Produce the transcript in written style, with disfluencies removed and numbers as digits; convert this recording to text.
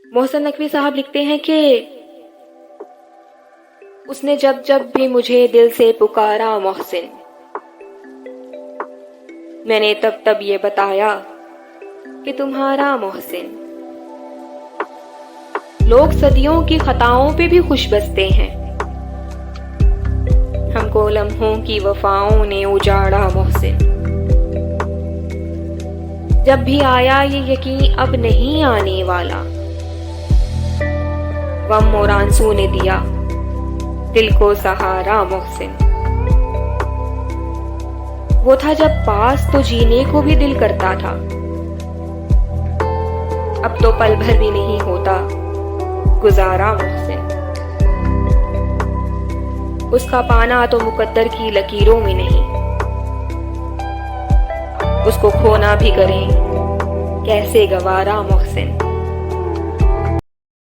मोहसन नकवी साहब लिखते हैं कि उसने जब जब भी मुझे दिल से पुकारा मोहसिन, मैंने तब तब ये बताया कि तुम्हारा मोहसिन। लोग सदियों की खताओं पे भी खुश बसते हैं, हमको लम्हों की वफाओं ने उजाड़ा मोहसिन। जब भी आया ये यकीन अब नहीं आने वाला, गम और आंसू ने दिया दिल को सहारा मोहसिन। वो था जब पास तो जीने को भी दिल करता था, अब तो पल भर भी नहीं होता गुजारा मोहसिन। उसका पाना तो मुकद्दर की लकीरों में नहीं, उसको खोना भी करें कैसे गवारा मोहसिन।